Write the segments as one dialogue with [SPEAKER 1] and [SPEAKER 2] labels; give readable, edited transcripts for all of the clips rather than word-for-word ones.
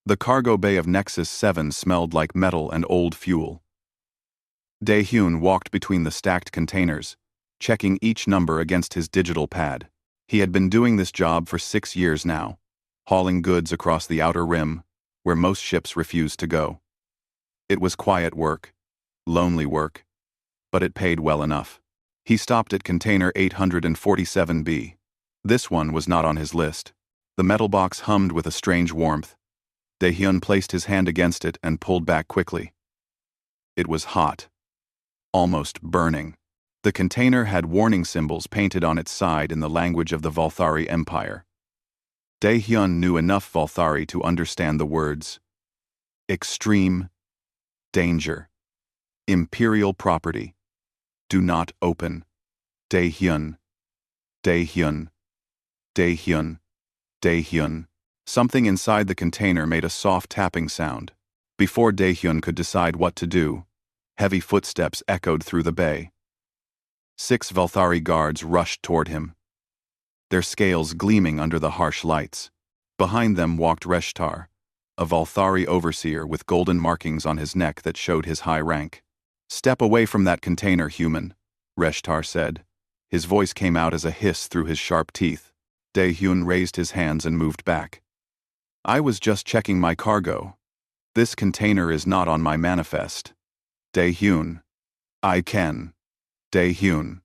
[SPEAKER 1] The cargo bay of Nexus 7 smelled like metal and old fuel. Dae-hyun walked between the stacked containers, checking each number against his digital pad. He had been doing this job for 6 years now, hauling goods across the outer rim, where most ships refused to go. It was quiet work, lonely work, but it paid well enough. He stopped at container 847B. This one was not on his list. The metal box hummed with a strange warmth. Dae-hyun placed his hand against it and pulled back quickly. It was hot, almost burning. The container had warning symbols painted on its side in the language of the Valthari Empire. Dae-hyun knew enough Valthari to understand the words. Extreme danger. Imperial property. Do not open. Dae-hyun. Dae-hyun. Dae-hyun. Dae-hyun. Something inside the container made a soft tapping sound. Before Dae-hyun could decide what to do, heavy footsteps echoed through the bay. 6 Valthari guards rushed toward him, their scales gleaming under the harsh lights. Behind them walked Reshtar, a Valthari overseer with golden markings on his neck that showed his high rank. "Step away from that container, human," Reshtar said. His voice came out as a hiss through his sharp teeth. Dae-hyun raised his hands and moved back. "I was just checking my cargo. This container is not on my manifest." Dae-hyun. "I can." Dae-hyun.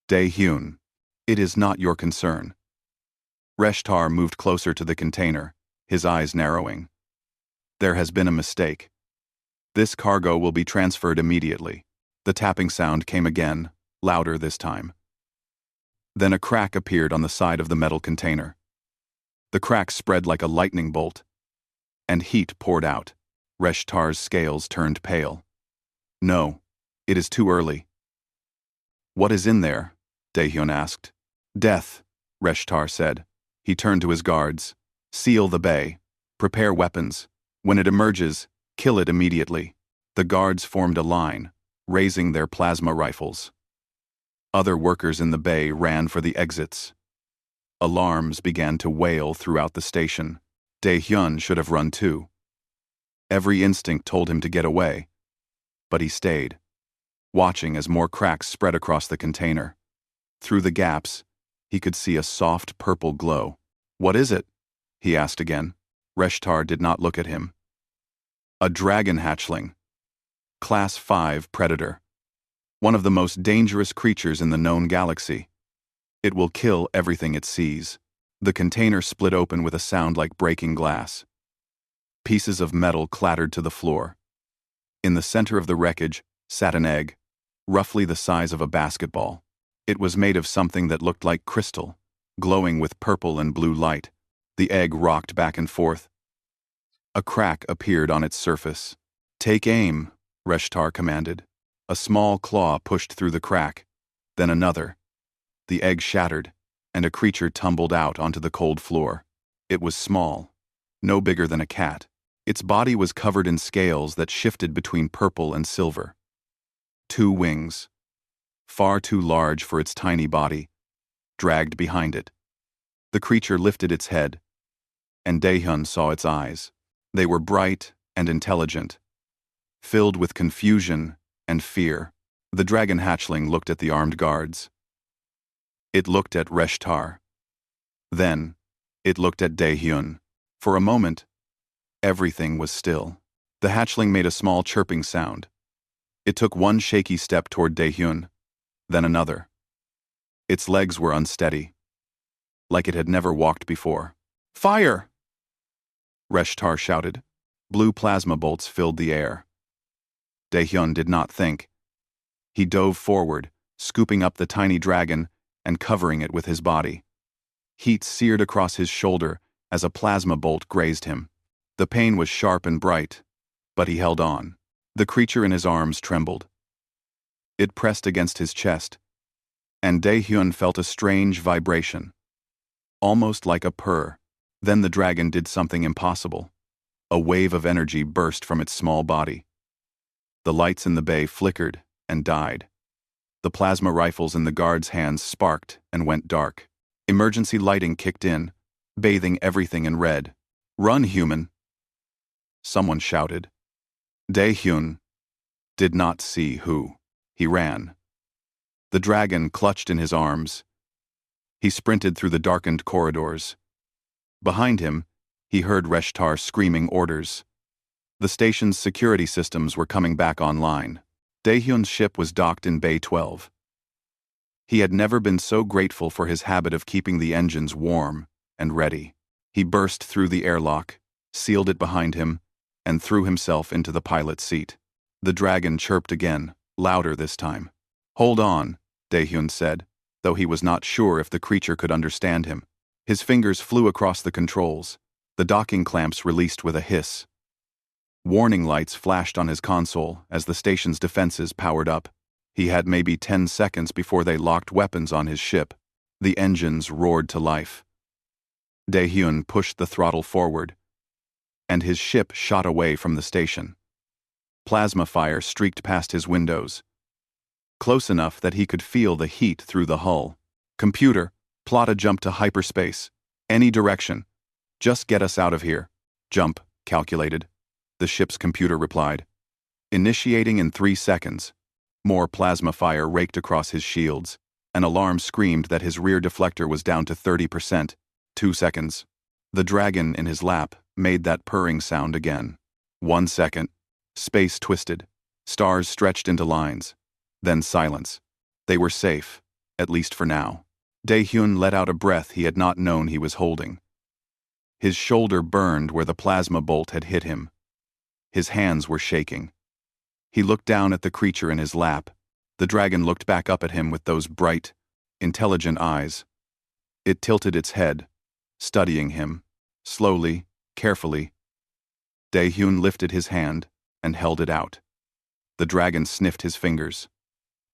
[SPEAKER 1] Dae-hyun. "It is not your concern." Reshtar moved closer to the container, his eyes narrowing. "There has been a mistake. This cargo will be transferred immediately." The tapping sound came again, louder this time. Then a crack appeared on the side of the metal container. The crack spread like a lightning bolt, and heat poured out. Reshtar's scales turned pale. "No, it is too early." "What is in there?" Dae-hyun asked. "Death," Reshtar said. He turned to his guards. "Seal the bay. Prepare weapons. When it emerges, kill it immediately." The guards formed a line, raising their plasma rifles. Other workers in the bay ran for the exits. Alarms began to wail throughout the station. Dae-hyun should have run too. Every instinct told him to get away, but he stayed, watching as more cracks spread across the container. Through the gaps, he could see a soft purple glow. "What is it?" he asked again. Reshtar did not look at him. "A dragon hatchling. Class 5 predator. One of the most dangerous creatures in the known galaxy. It will kill everything it sees." The container split open with a sound like breaking glass. Pieces of metal clattered to the floor. In the center of the wreckage sat an egg, roughly the size of a basketball. It was made of something that looked like crystal, glowing with purple and blue light. The egg rocked back and forth. A crack appeared on its surface. "Take aim," Reshtar commanded. A small claw pushed through the crack, then another. The egg shattered, and a creature tumbled out onto the cold floor. It was small, no bigger than a cat. Its body was covered in scales that shifted between purple and silver. 2 wings, far too large for its tiny body, dragged behind it. The creature lifted its head, and Dae-hyun saw its eyes. They were bright and intelligent, filled with confusion and fear. The dragon hatchling looked at the armed guards. It looked at Reshtar. Then, it looked at Dae-hyun. For a moment, everything was still. The hatchling made a small chirping sound. It took one shaky step toward Dae-hyun, then another. Its legs were unsteady, like it had never walked before. "Fire!" Reshtar shouted. Blue plasma bolts filled the air. Dae-hyun did not think. He dove forward, scooping up the tiny dragon and covering it with his body. Heat seared across his shoulder as a plasma bolt grazed him. The pain was sharp and bright, but he held on. The creature in his arms trembled. It pressed against his chest, and Dae-hyun felt a strange vibration, almost like a purr. Then the dragon did something impossible. A wave of energy burst from its small body. The lights in the bay flickered and died. The plasma rifles in the guards' hands sparked and went dark. Emergency lighting kicked in, bathing everything in red. "Run, human!" someone shouted. Dae-hyun did not see who. He ran. The dragon clutched in his arms. He sprinted through the darkened corridors. Behind him, he heard Reshtar screaming orders. The station's security systems were coming back online. Dae-hyun's ship was docked in Bay 12. He had never been so grateful for his habit of keeping the engines warm and ready. He burst through the airlock, sealed it behind him, and threw himself into the pilot's seat. The dragon chirped again, louder this time. "Hold on," Dae-hyun said, though he was not sure if the creature could understand him. His fingers flew across the controls. The docking clamps released with a hiss. Warning lights flashed on his console as the station's defenses powered up. He had maybe 10 seconds before they locked weapons on his ship. The engines roared to life. Dae-hyun pushed the throttle forward, and his ship shot away from the station. Plasma fire streaked past his windows, close enough that he could feel the heat through the hull. "Computer, plot a jump to hyperspace. Any direction. Just get us out of here." "Jump," calculated. The ship's computer replied. "Initiating in 3 seconds." More plasma fire raked across his shields. An alarm screamed that his rear deflector was down to 30%. 2 seconds. The dragon in his lap made that purring sound again. 1 second. Space twisted. Stars stretched into lines. Then silence. They were safe, at least for now. Dae-hyun let out a breath he had not known he was holding. His shoulder burned where the plasma bolt had hit him. His hands were shaking. He looked down at the creature in his lap. The dragon looked back up at him with those bright, intelligent eyes. It tilted its head, studying him, slowly, carefully. Dae-hyun lifted his hand and held it out. The dragon sniffed his fingers.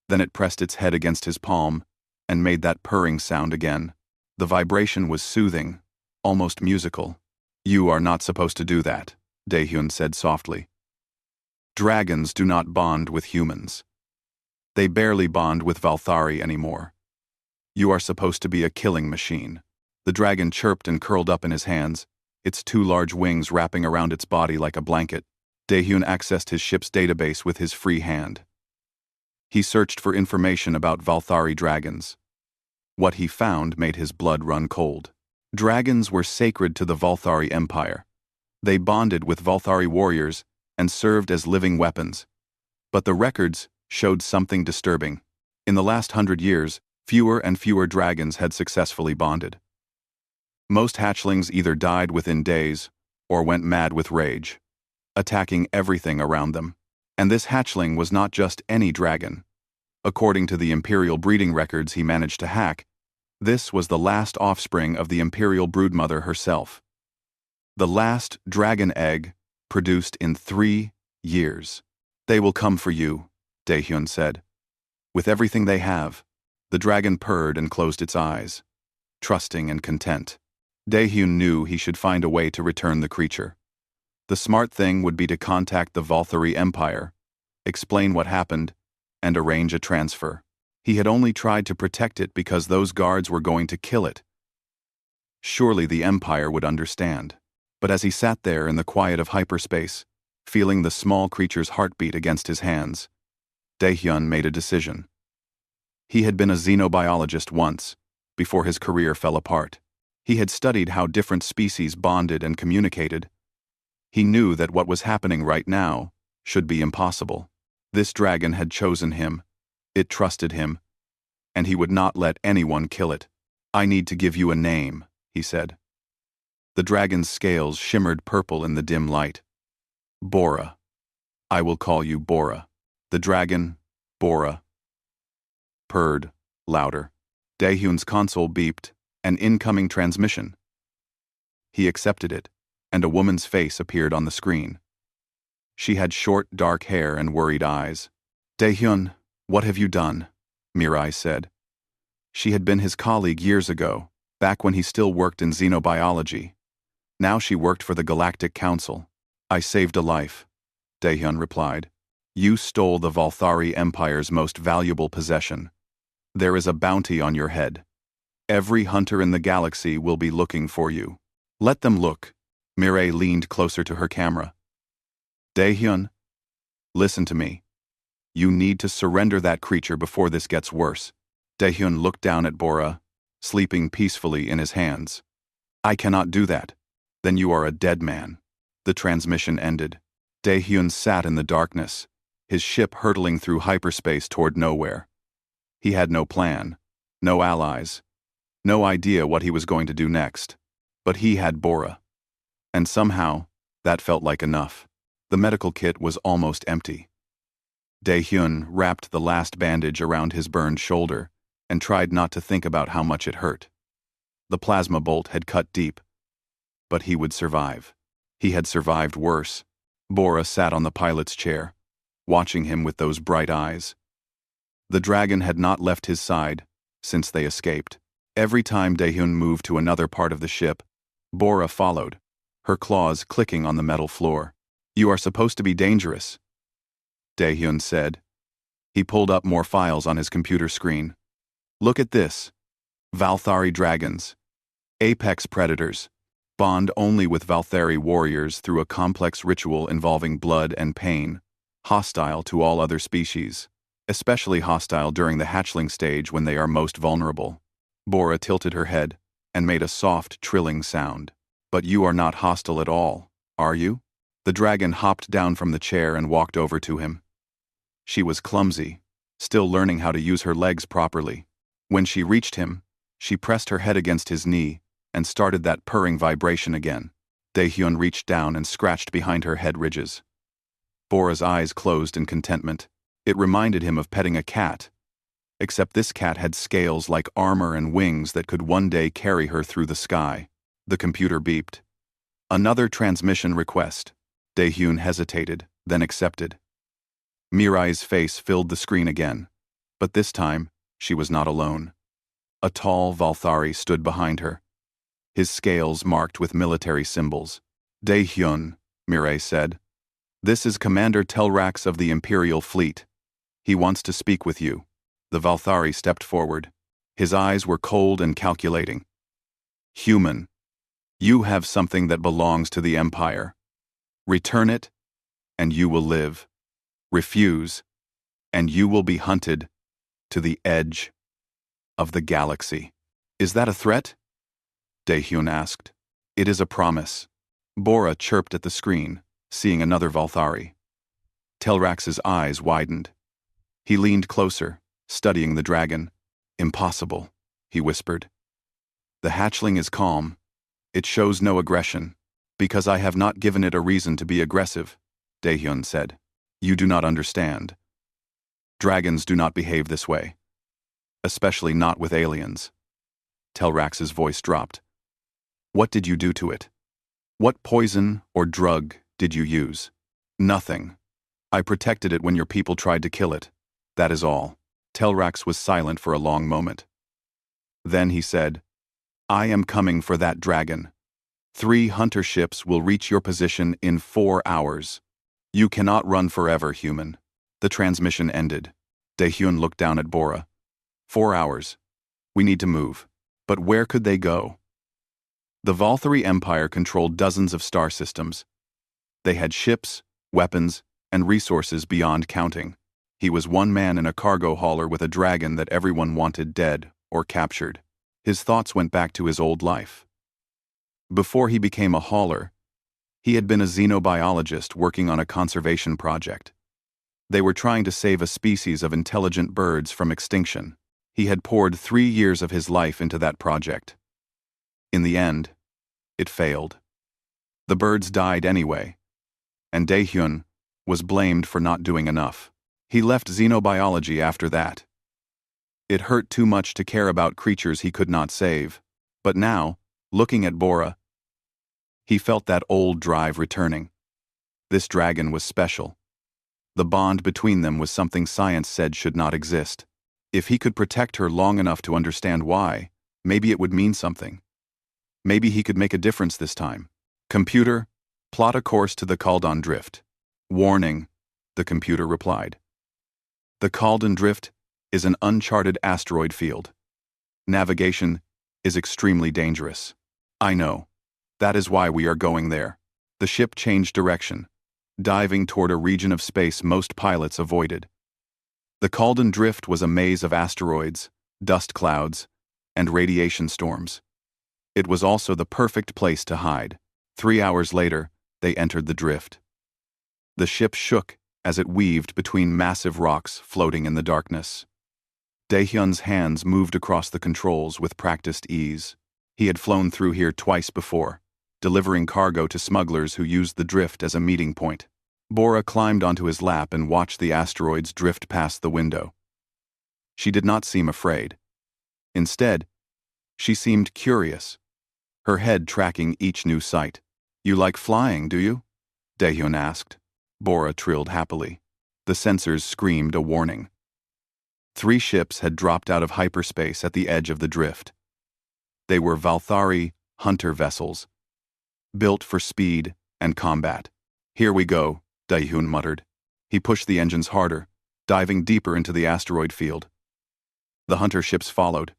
[SPEAKER 1] Then it pressed its head against his palm and made that purring sound again. The vibration was soothing, almost musical. "You are not supposed to do that," Dae-hyun said softly. "Dragons do not bond with humans. They barely bond with Valthari anymore. You are supposed to be a killing machine." The dragon chirped and curled up in his hands, its 2 large wings wrapping around its body like a blanket. Dae-hyun accessed his ship's database with his free hand. He searched for information about Valthari dragons. What he found made his blood run cold. Dragons were sacred to the Valthari Empire. They bonded with Valthari warriors and served as living weapons. But the records showed something disturbing. In the last 100 years, fewer and fewer dragons had successfully bonded. Most hatchlings either died within days or went mad with rage, attacking everything around them. And this hatchling was not just any dragon. According to the Imperial breeding records he managed to hack, this was the last offspring of the Imperial broodmother herself. The last dragon egg produced in 3 years. "They will come for you," Dae-hyun said. With everything they have, the dragon purred and closed its eyes, trusting and content. Dae-hyun knew he should find a way to return the creature. The smart thing would be to contact the Valthari Empire, explain what happened, and arrange a transfer. He had only tried to protect it because those guards were going to kill it. Surely the Empire would understand. But as he sat there in the quiet of hyperspace, feeling the small creature's heartbeat against his hands, Dae-hyun made a decision. He had been a xenobiologist once, before his career fell apart. He had studied how different species bonded and communicated. He knew that what was happening right now should be impossible. This dragon had chosen him, it trusted him, and he would not let anyone kill it. "I need to give you a name," he said. The dragon's scales shimmered purple in the dim light. "Bora. I will call you Bora." The dragon, Bora. Purred, louder. Dae-hyun's console beeped, an incoming transmission. He accepted it, and a woman's face appeared on the screen. She had short, dark hair and worried eyes. "Dae-hyun, what have you done?" Mirai said. She had been his colleague years ago, back when he still worked in xenobiology. Now she worked for the Galactic Council. "I saved a life," Dae-hyun replied. "You stole the Valthari Empire's most valuable possession. There is a bounty on your head. Every hunter in the galaxy will be looking for you." "Let them look." Mirai leaned closer to her camera. Daehyun, listen to me. You need to surrender that creature before this gets worse. Daehyun looked down at Bora, sleeping peacefully in his hands. I cannot do that. Then you are a dead man. The transmission ended. Daehyun sat in the darkness, his ship hurtling through hyperspace toward nowhere. He had no plan, no allies, no idea what he was going to do next. But he had Bora. And somehow, that felt like enough. The medical kit was almost empty. Daehyun wrapped the last bandage around his burned shoulder and tried not to think about how much it hurt. The plasma bolt had cut deep, but he would survive. He had survived worse. Bora sat on the pilot's chair, watching him with those bright eyes. The dragon had not left his side since they escaped. Every time Daehyun moved to another part of the ship, Bora followed, her claws clicking on the metal floor. You are supposed to be dangerous, Daehyun said. He pulled up more files on his computer screen. Look at this. Valthari dragons. Apex predators. Bond only with Valthari warriors through a complex ritual involving blood and pain. Hostile to all other species. Especially hostile during the hatchling stage when they are most vulnerable. Bora tilted her head and made a soft, trilling sound. But you are not hostile at all, are you? The dragon hopped down from the chair and walked over to him. She was clumsy, still learning how to use her legs properly. When she reached him, she pressed her head against his knee and started that purring vibration again. Daehyun reached down and scratched behind her head ridges. Bora's eyes closed in contentment. It reminded him of petting a cat, except this cat had scales like armor and wings that could one day carry her through the sky. The computer beeped. Another transmission request. Daehyun hesitated, then accepted. Mirai's face filled the screen again, but this time, she was not alone. A tall Valthari stood behind her, his scales marked with military symbols. Daehyun, Mirai said. This is Commander Telrax of the Imperial Fleet. He wants to speak with you. The Valthari stepped forward. His eyes were cold and calculating. Human, you have something that belongs to the Empire. Return it, and you will live. Refuse, and you will be hunted to the edge of the galaxy. Is that a threat? Daehyun asked. It is a promise. Bora chirped at the screen, seeing another Valthari. Telrax's eyes widened. He leaned closer, studying the dragon. Impossible, he whispered. The hatchling is calm. It shows no aggression, because I have not given it a reason to be aggressive, Daehyun said. You do not understand. Dragons do not behave this way. Especially not with aliens. Telrax's voice dropped. What did you do to it? What poison or drug did you use? Nothing. I protected it when your people tried to kill it. That is all. Telrax was silent for a long moment. Then he said, I am coming for that dragon. 3 hunter ships will reach your position in 4 hours. You cannot run forever, human. The transmission ended. Daehyun looked down at Bora. 4 hours. We need to move. But where could they go? The Valthari Empire controlled dozens of star systems. They had ships, weapons, and resources beyond counting. He was one man in a cargo hauler with a dragon that everyone wanted dead or captured. His thoughts went back to his old life. Before he became a hauler, he had been a xenobiologist working on a conservation project. They were trying to save a species of intelligent birds from extinction. He had poured 3 years of his life into that project. In the end, it failed. The birds died anyway, and Daehyun was blamed for not doing enough. He left xenobiology after that. It hurt too much to care about creatures he could not save, but now, looking at Bora, he felt that old drive returning. This dragon was special. The bond between them was something science said should not exist. If he could protect her long enough to understand why, maybe it would mean something. Maybe he could make a difference this time. Computer, plot a course to the Kaldon Drift. Warning, the computer replied. The Kaldon Drift is an uncharted asteroid field. Navigation is extremely dangerous. I know. That is why we are going there. The ship changed direction. diving toward a region of space most pilots avoided. The Calden Drift was a maze of asteroids, dust clouds, and radiation storms. It was also the perfect place to hide. 3 hours later, they entered the drift. The ship shook as it weaved between massive rocks floating in the darkness. Daehyun's hands moved across the controls with practiced ease. He had flown through here twice before, delivering cargo to smugglers who used the drift as a meeting point. Bora climbed onto his lap and watched the asteroids drift past the window. She did not seem afraid. Instead, she seemed curious, her head tracking each new sight. "You like flying, do you?" Daehyun asked. Bora trilled happily. The sensors screamed a warning. 3 ships had dropped out of hyperspace at the edge of the drift. They were Valthari hunter vessels, built for speed and combat. "Here we go," Daehyun muttered. He pushed the engines harder, diving deeper into the asteroid field. The hunter ships followed,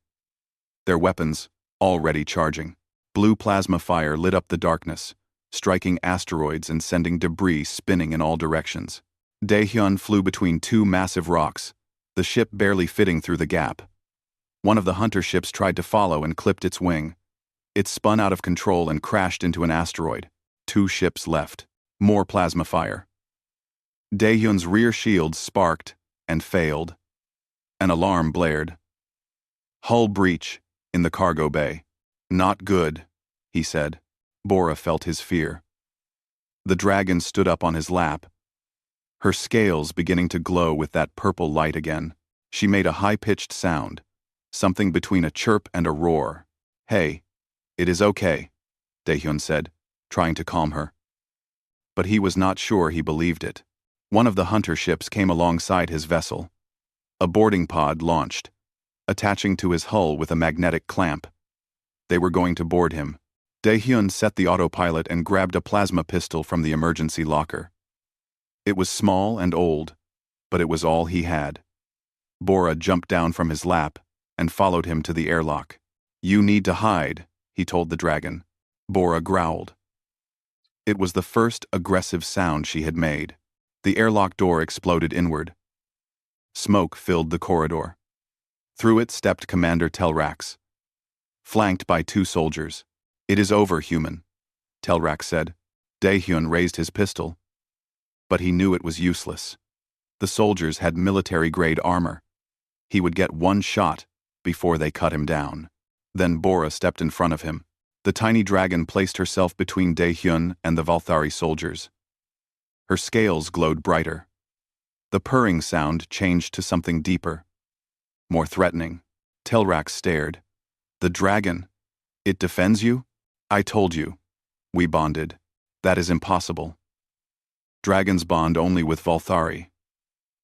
[SPEAKER 1] their weapons already charging. Blue plasma fire lit up the darkness, striking asteroids and sending debris spinning in all directions. Daehyun flew between 2 massive rocks, the ship barely fitting through the gap. One of the hunter ships tried to follow and clipped its wing. It spun out of control and crashed into an asteroid. 2 ships left. More plasma fire. Daehyun's rear shields sparked and failed. An alarm blared. "Hull breach in the cargo bay. Not good," he said. Bora felt his fear. The dragon stood up on his lap, her scales beginning to glow with that purple light again. She made a high-pitched sound, something between a chirp and a roar. "Hey, it is okay," Daehyun said, trying to calm her. But he was not sure he believed it. One of the hunter ships came alongside his vessel. A boarding pod launched, attaching to his hull with a magnetic clamp. They were going to board him. Daehyun set the autopilot and grabbed a plasma pistol from the emergency locker. It was small and old, but it was all he had. Bora jumped down from his lap and followed him to the airlock. "You need to hide," he told the dragon. Bora growled. It was the first aggressive sound she had made. The airlock door exploded inward. Smoke filled the corridor. Through it stepped Commander Telrax, flanked by 2 soldiers. "It is over, human," Telrax said. Daehyun raised his pistol, but he knew it was useless. The soldiers had military-grade armor. He would get 1 shot before they cut him down. Then Bora stepped in front of him. The tiny dragon placed herself between Daehyun and the Valthari soldiers. Her scales glowed brighter. The purring sound changed to something deeper, more threatening. Telrax stared. "The dragon, it defends you? I told you. We bonded. That is impossible. Dragons bond only with Valthari.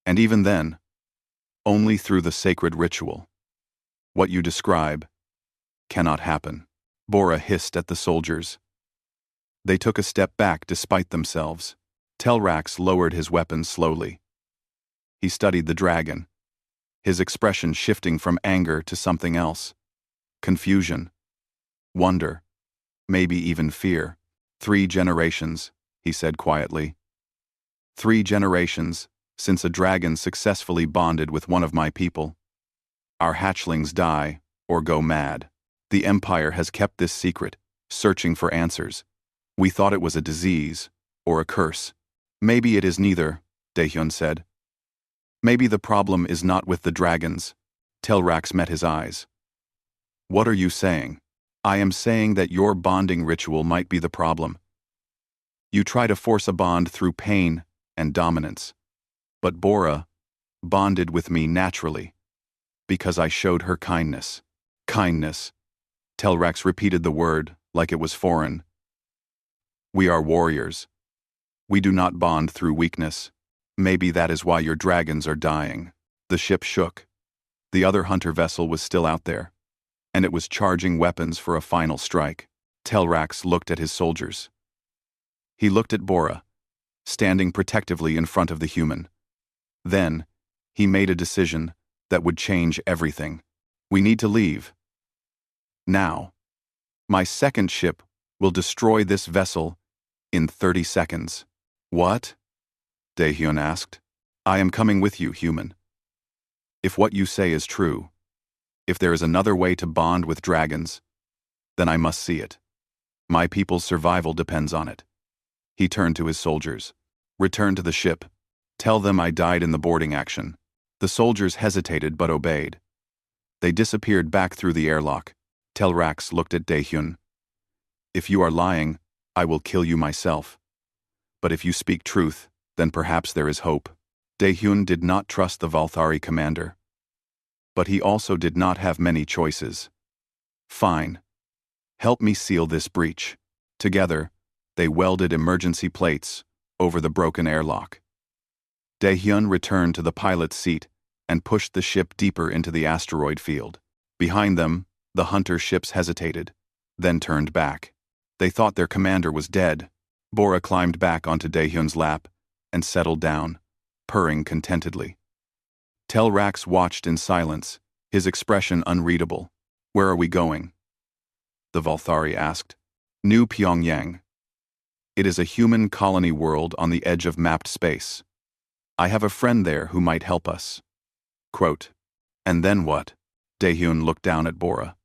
[SPEAKER 1] And even then, only through the sacred ritual. What you describe cannot happen." Bora hissed at the soldiers. They took a step back despite themselves. Telrax lowered his weapon slowly. He studied the dragon, his expression shifting from anger to something else. Confusion, wonder, maybe even fear. 3 generations, he said quietly. 3 generations since a dragon successfully bonded with one of my people. Our hatchlings die or go mad. The Empire has kept this secret, searching for answers. We thought it was a disease or a curse. Maybe it is neither, Daehyun said. Maybe the problem is not with the dragons. Telrax met his eyes. What are you saying? I am saying that your bonding ritual might be the problem. You try to force a bond through pain and dominance. But Bora bonded with me naturally, because I showed her kindness. Kindness. Telrax repeated the word like it was foreign. We are warriors. We do not bond through weakness. Maybe that is why your dragons are dying. The ship shook. The other hunter vessel was still out there, and it was charging weapons for a final strike. Telrax looked at his soldiers. He looked at Bora, standing protectively in front of the human. Then, he made a decision that would change everything. We need to leave. Now. My second ship will destroy this vessel in 30 seconds. What? Daehyun asked. I am coming with you, human. If what you say is true, if there is another way to bond with dragons, then I must see it. My people's survival depends on it. He turned to his soldiers. Return to the ship. Tell them I died in the boarding action. The soldiers hesitated but obeyed. They disappeared back through the airlock. Telrax looked at Daehyun. If you are lying, I will kill you myself. But if you speak truth, then perhaps there is hope. Daehyun did not trust the Valthari commander. But he also did not have many choices. Fine. Help me seal this breach. Together, they welded emergency plates over the broken airlock. Daehyun returned to the pilot's seat and pushed the ship deeper into the asteroid field. Behind them, the hunter ships hesitated, then turned back. They thought their commander was dead. Bora climbed back onto Daehyun's lap and settled down, purring contentedly. Telrax watched in silence, his expression unreadable. Where are we going? The Valthari asked. New Pyongyang. It is a human colony world on the edge of mapped space. I have a friend there who might help us. Quote, and then what? Daehyun looked down at Bora.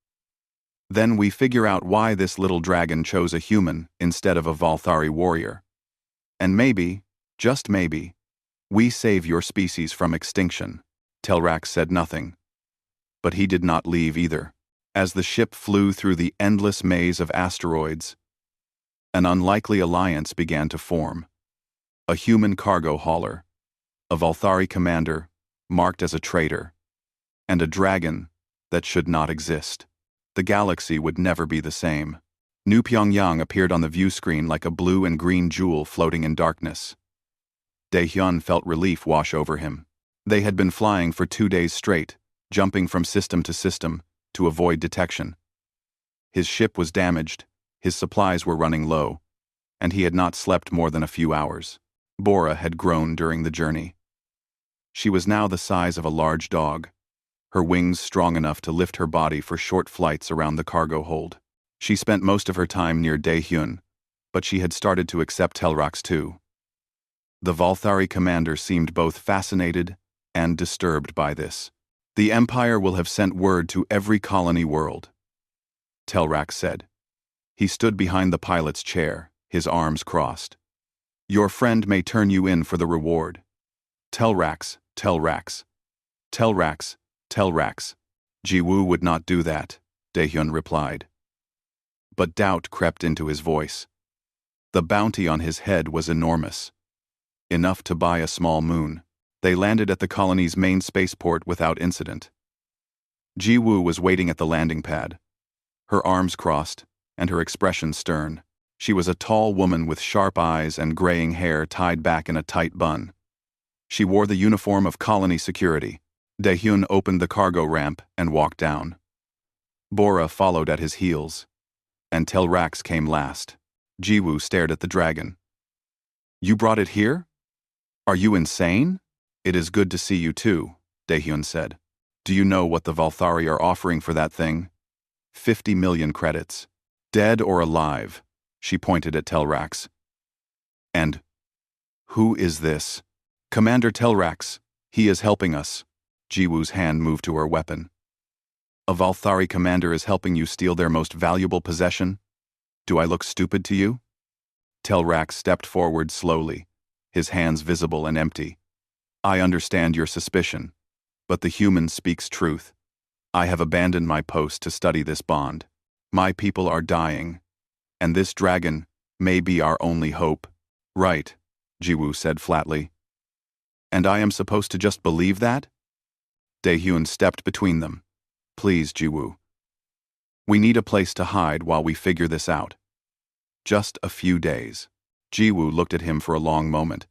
[SPEAKER 1] Then we figure out why this little dragon chose a human instead of a Valthari warrior. And maybe, just maybe, we save your species from extinction. Telrax said nothing. But he did not leave either. As the ship flew through the endless maze of asteroids, an unlikely alliance began to form. A human cargo hauler, a Valthari commander, marked as a traitor, and a dragon that should not exist. The galaxy would never be the same. New Pyongyang appeared on the view screen like a blue and green jewel floating in darkness. Daehyun felt relief wash over him. They had been flying for 2 days straight, jumping from system to system to avoid detection. His ship was damaged, his supplies were running low, and he had not slept more than a few hours. Bora had grown during the journey. She was now the size of a large dog, her wings strong enough to lift her body for short flights around the cargo hold. She spent most of her time near Daehyun, but she had started to accept Telrax too. The Valthari commander seemed both fascinated and disturbed by this. The Empire will have sent word to every colony world, Telrax said. He stood behind the pilot's chair, his arms crossed. Your friend may turn you in for the reward. Telrax, Telrax. Telrax, Telrax. Jiwoo would not do that, Daehyun replied. But doubt crept into his voice. The bounty on his head was enormous. Enough to buy a small moon. They landed at the colony's main spaceport without incident. Jiwoo was waiting at the landing pad, her arms crossed and her expression stern. She was a tall woman with sharp eyes and graying hair tied back in a tight bun. She wore the uniform of colony security. Daehyun opened the cargo ramp and walked down. Bora followed at his heels, and Telrax came last. Jiwoo stared at the dragon. You brought it here? Are you insane? It is good to see you too, Daehyun said. Do you know what the Valthari are offering for that thing? 50 million credits. Dead or alive, she pointed at Telrax. And who is this? Commander Telrax. He is helping us. Jiwoo's hand moved to her weapon. A Valthari commander is helping you steal their most valuable possession? Do I look stupid to you? Telrax stepped forward slowly, his hands visible and empty. I understand your suspicion, but the human speaks truth. I have abandoned my post to study this bond. My people are dying, and this dragon may be our only hope. Right, Jiwoo said flatly. And I am supposed to just believe that? Daehyun stepped between them. Please, Jiwoo. We need a place to hide while we figure this out. Just a few days. Jiwoo looked at him for a long moment.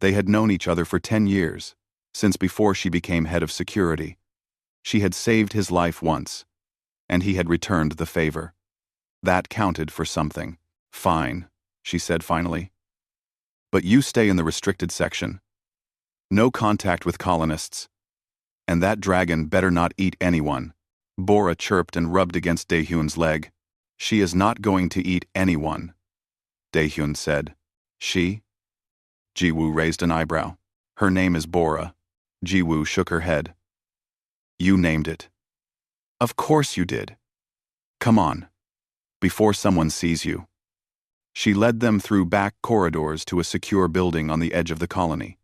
[SPEAKER 1] They had known each other for 10 years, since before she became head of security. She had saved his life once, and he had returned the favor. That counted for something. Fine, she said finally. But you stay in the restricted section. No contact with colonists. And that dragon better not eat anyone. Bora chirped and rubbed against Daehyun's leg. She is not going to eat anyone, Daehyun said. She? Jiwoo raised an eyebrow. Her name is Bora. Jiwoo shook her head. You named it. Of course you did. Come on. Before someone sees you. She led them through back corridors to a secure building on the edge of the colony.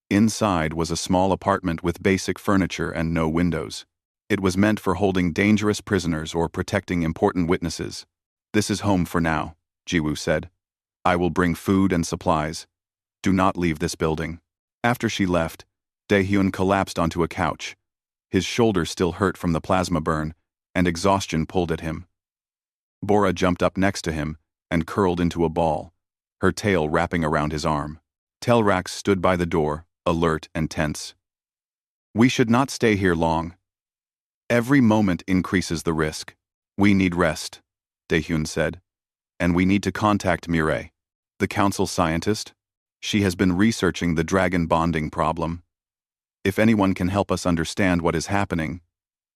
[SPEAKER 1] Inside was a small apartment with basic furniture and no windows. It was meant for holding dangerous prisoners or protecting important witnesses. This is home for now, Jiwoo said. I will bring food and supplies. Do not leave this building. After she left, Daehyun collapsed onto a couch. His shoulder still hurt from the plasma burn, and exhaustion pulled at him. Bora jumped up next to him and curled into a ball, her tail wrapping around his arm. Telrax stood by the door, alert and tense. We should not stay here long. Every moment increases the risk. We need rest, Daehyun said. And we need to contact Mireille, the council scientist. She has been researching the dragon bonding problem. If anyone can help us understand what is happening,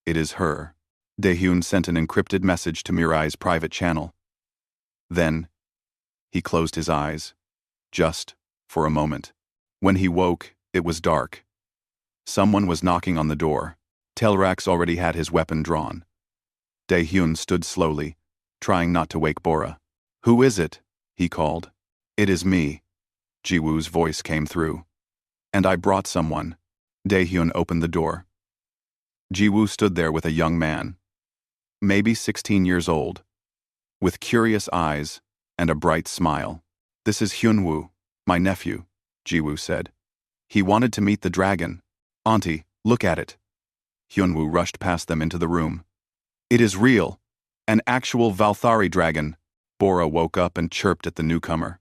[SPEAKER 1] it is her. Daehyun sent an encrypted message to Mireille's private channel. Then, he closed his eyes, just for a moment. When he woke, it was dark. Someone was knocking on the door. Telrax already had his weapon drawn. Daehyun stood slowly, trying not to wake Bora. Who is it? He called. It is me. Jiwoo's voice came through. And I brought someone. Daehyun opened the door. Jiwoo stood there with a young man, maybe 16 years old, with curious eyes and a bright smile. This is Hyunwoo, my nephew, Jiwoo said. He wanted to meet the dragon. Auntie, look at it. Hyunwoo rushed past them into the room. It is real. An actual Valthari dragon. Bora woke up and chirped at the newcomer.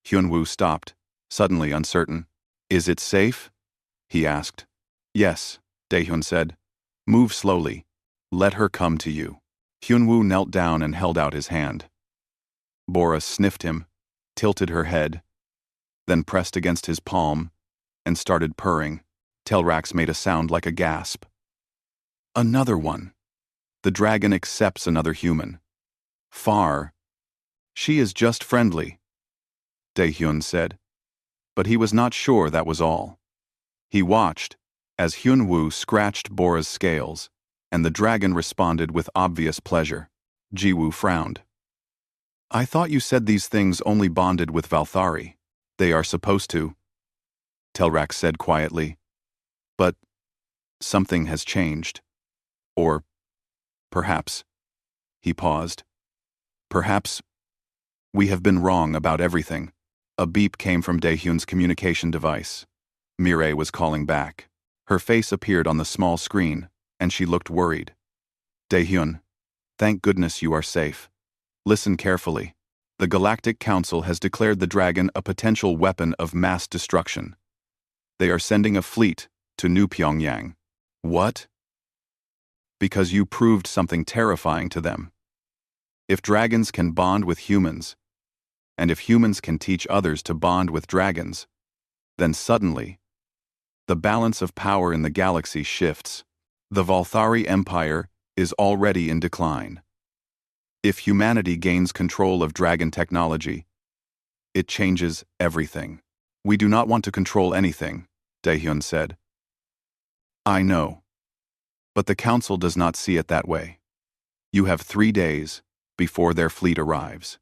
[SPEAKER 1] Hyunwoo stopped, suddenly uncertain. Is it safe? He asked. Yes, Daehyun said. Move slowly. Let her come to you. Hyunwoo knelt down and held out his hand. Bora sniffed him, tilted her head, then pressed against his palm, and started purring. Telrax made a sound like a gasp. Another one. The dragon accepts another human. Far. She is just friendly, Daehyun said. But he was not sure that was all. He watched as Hyunwoo scratched Bora's scales, and the dragon responded with obvious pleasure. Jiwoo frowned. I thought you said these things only bonded with Valthari. They are supposed to, Telrax said quietly. But something has changed. Or perhaps, he paused. Perhaps we have been wrong about everything. A beep came from Daehyun's communication device. Mireille was calling back. Her face appeared on the small screen, and she looked worried. Daehyun, thank goodness you are safe. Listen carefully. The Galactic Council has declared the dragon a potential weapon of mass destruction. They are sending a fleet to New Pyongyang. What? Because you proved something terrifying to them. If dragons can bond with humans, and if humans can teach others to bond with dragons, then suddenly, the balance of power in the galaxy shifts. The Valthari Empire is already in decline. If humanity gains control of dragon technology, it changes everything. We do not want to control anything, Daehyun said. I know. But the Council does not see it that way. You have 3 days before their fleet arrives.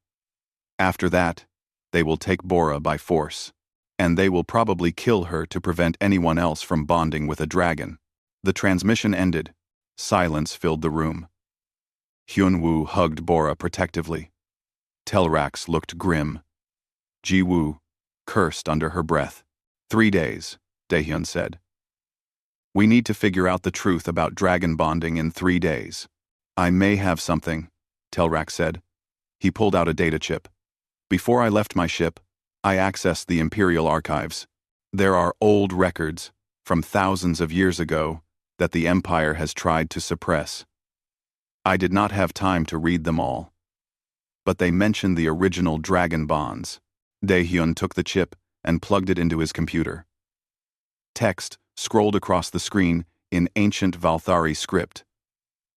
[SPEAKER 1] After that, they will take Bora by force, and they will probably kill her to prevent anyone else from bonding with a dragon. The transmission ended. Silence filled the room. Hyunwoo hugged Bora protectively. Telrax looked grim. Jiwoo cursed under her breath. 3 days, Daehyun said. We need to figure out the truth about dragon bonding in 3 days. I may have something, Telrax said. He pulled out a data chip. Before I left my ship, I accessed the Imperial archives. There are old records from thousands of years ago that the Empire has tried to suppress. I did not have time to read them all, but they mention the original dragon bonds. Daehyun took the chip and plugged it into his computer. Text scrolled across the screen in ancient Valthari script.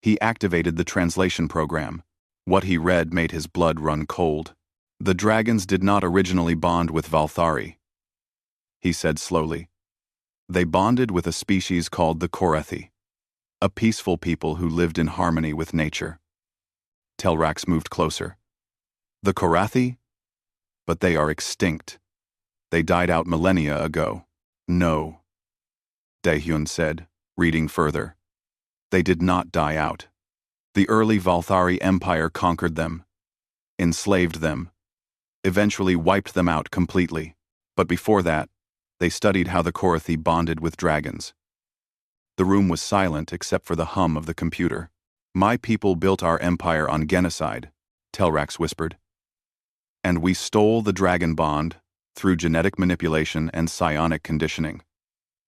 [SPEAKER 1] He activated the translation program. What he read made his blood run cold. The dragons did not originally bond with Valthari. he said slowly. They bonded with a species called the Korethi, a peaceful people who lived in harmony with nature. Telrax moved closer. The Korathi? But they are extinct. They died out millennia ago. No, Daehyun said, reading further. They did not die out. The early Valthari Empire conquered them, enslaved them, eventually wiped them out completely. But before that, they studied how the Korathi bonded with dragons. The room was silent except for the hum of the computer. My people built our empire on genocide, Telrax whispered. And we stole the dragon bond through genetic manipulation and psionic conditioning.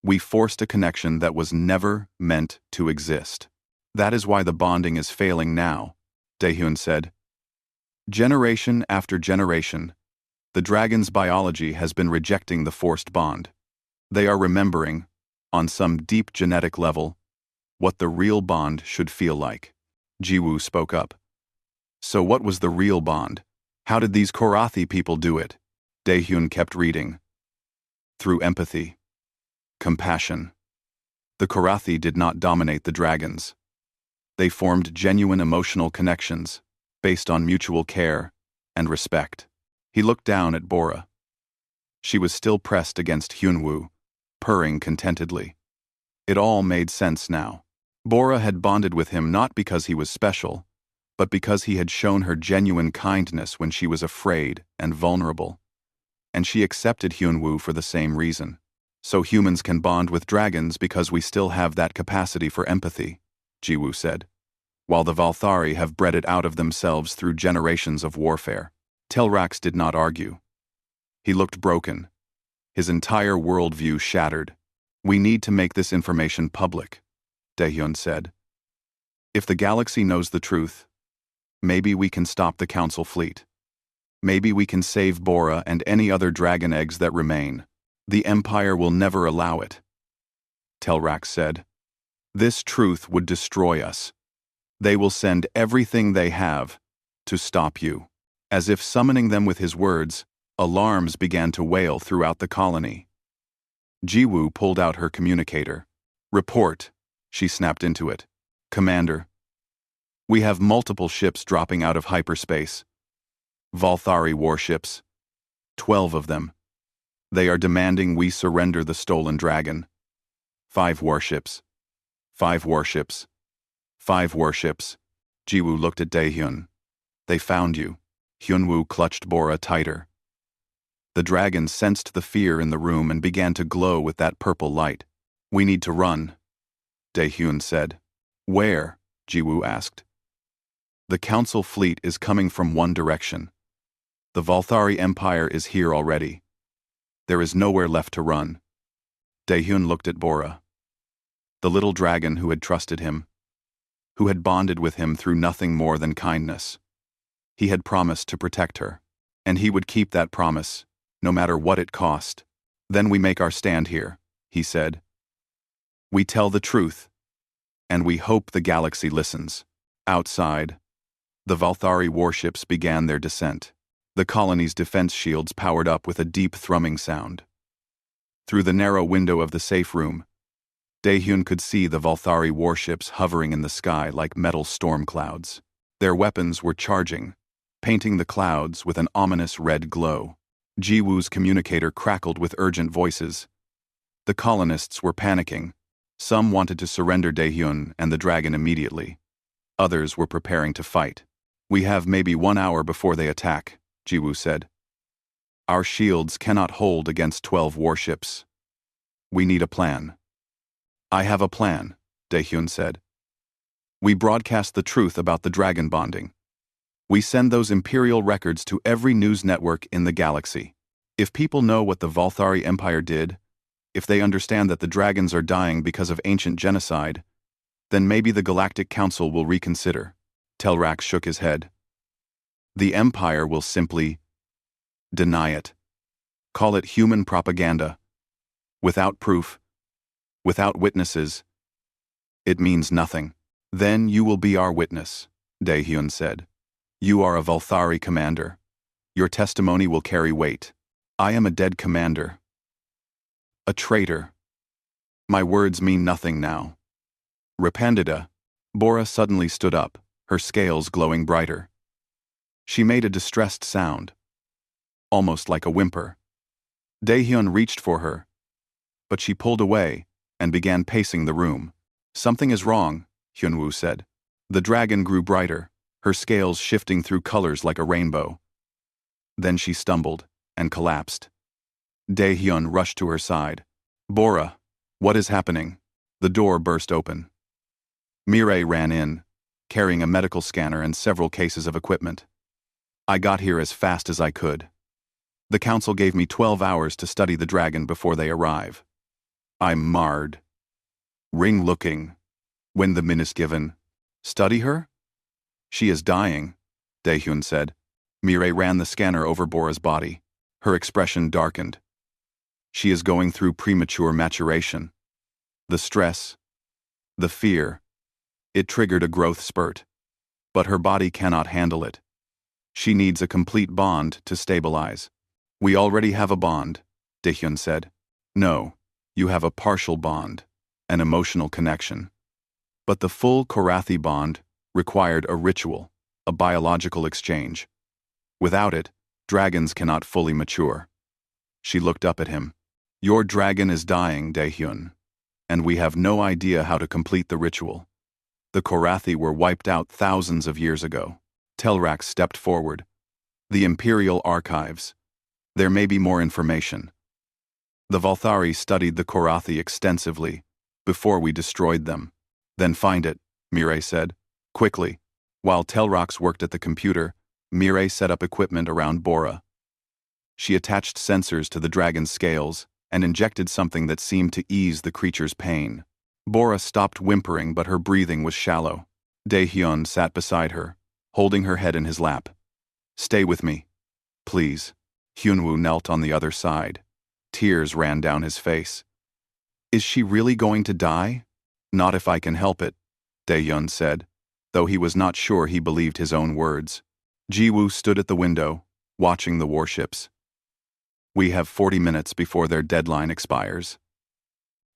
[SPEAKER 1] We forced a connection that was never meant to exist. That is why the bonding is failing now, Daehyun said. Generation after generation, the dragon's biology has been rejecting the forced bond. They are remembering, on some deep genetic level, what the real bond should feel like. Jiwoo spoke up. So what was the real bond? How did these Korathi people do it? Daehyun kept reading. Through empathy. Compassion. The Korathi did not dominate the dragons. They formed genuine emotional connections, based on mutual care and respect. He looked down at Bora. She was still pressed against Hyunwoo, purring contentedly. It all made sense now. Bora had bonded with him not because he was special, but because he had shown her genuine kindness when she was afraid and vulnerable. And she accepted Hyunwoo for the same reason. So humans can bond with dragons because we still have that capacity for empathy, Jiwoo said, while the Valthari have bred it out of themselves through generations of warfare. Telrax did not argue. He looked broken. His entire worldview shattered. We need to make this information public, Daehyun said. If the galaxy knows the truth, maybe we can stop the Council fleet. Maybe we can save Bora and any other dragon eggs that remain. The Empire will never allow it. Telrax said. This truth would destroy us. They will send everything they have to stop you. As if summoning them with his words, alarms began to wail throughout the colony. Jiwoo pulled out her communicator. Report, she snapped into it. Commander. We have multiple ships dropping out of hyperspace. Valthari warships. 12 of them. They are demanding we surrender the stolen dragon. 5 warships. 5 warships. 5 warships. Jiwoo looked at Daehyun. They found you. Hyunwoo clutched Bora tighter. The dragon sensed the fear in the room and began to glow with that purple light. We need to run, Daehyun said. Where? Jiwoo asked. The Council fleet is coming from one direction. The Valthari Empire is here already. There is nowhere left to run. Daehyun looked at Bora. The little dragon who had trusted him, who had bonded with him through nothing more than kindness. He had promised to protect her, and he would keep that promise, no matter what it cost. Then we make our stand here, he said. We tell the truth, and we hope the galaxy listens. Outside, the Valthari warships began their descent. The colony's defense shields powered up with a deep thrumming sound. Through the narrow window of the safe room, Daehyun could see the Valthari warships hovering in the sky like metal storm clouds. Their weapons were charging, painting the clouds with an ominous red glow. Jiwoo's communicator crackled with urgent voices. The colonists were panicking. Some wanted to surrender Daehyun and the dragon immediately. Others were preparing to fight. We have maybe 1 hour before they attack, Jiwoo said. Our shields cannot hold against 12 warships. We need a plan. I have a plan, Daehyun said. We broadcast the truth about the dragon bonding. We send those Imperial records to every news network in the galaxy. If people know what the Valthari Empire did, if they understand that the dragons are dying because of ancient genocide, then maybe the Galactic Council will reconsider. Telrax shook his head. The Empire will simply deny it. Call it human propaganda. Without proof, without witnesses, it means nothing. Then you will be our witness, Daehyun said. You are a Valthari commander. Your testimony will carry weight. I am a dead commander. A traitor. My words mean nothing now. Repandida. Bora suddenly stood up, her scales glowing brighter. She made a distressed sound, almost like a whimper. Daehyun reached for her, but she pulled away and began pacing the room. Something is wrong, Hyunwoo said. The dragon grew brighter, her scales shifting through colors like a rainbow. Then she stumbled and collapsed. Daehyun rushed to her side. Bora, what is happening? The door burst open. Mireille ran in, carrying a medical scanner and several cases of equipment. I got here as fast as I could. The council gave me 12 hours to study the dragon before they arrive. I'm marred. Ring looking. When the min is given. Study her? She is dying, Daehyun said. Mireille ran the scanner over Bora's body. Her expression darkened. She is going through premature maturation. The stress, the fear, it triggered a growth spurt. But her body cannot handle it. She needs a complete bond to stabilize. We already have a bond, Daehyun said. No, you have a partial bond, an emotional connection. But the full Korathi bond required a ritual, a biological exchange. Without it, dragons cannot fully mature. She looked up at him. Your dragon is dying, Daehyun, and we have no idea how to complete the ritual. The Korathi were wiped out thousands of years ago. Telrax stepped forward. The Imperial Archives. There may be more information. The Valthari studied the Korathi extensively before we destroyed them. Then find it, Mireille said. Quickly. While Telrax worked at the computer, Mireille set up equipment around Bora. She attached sensors to the dragon's scales and injected something that seemed to ease the creature's pain. Bora stopped whimpering, but her breathing was shallow. Daehyun sat beside her, holding her head in his lap. Stay with me, please. Hyunwoo knelt on the other side. Tears ran down his face. Is she really going to die? Not if I can help it, Daehyun said, though he was not sure he believed his own words. Jiwoo stood at the window, watching the warships. We have 40 minutes before their deadline expires.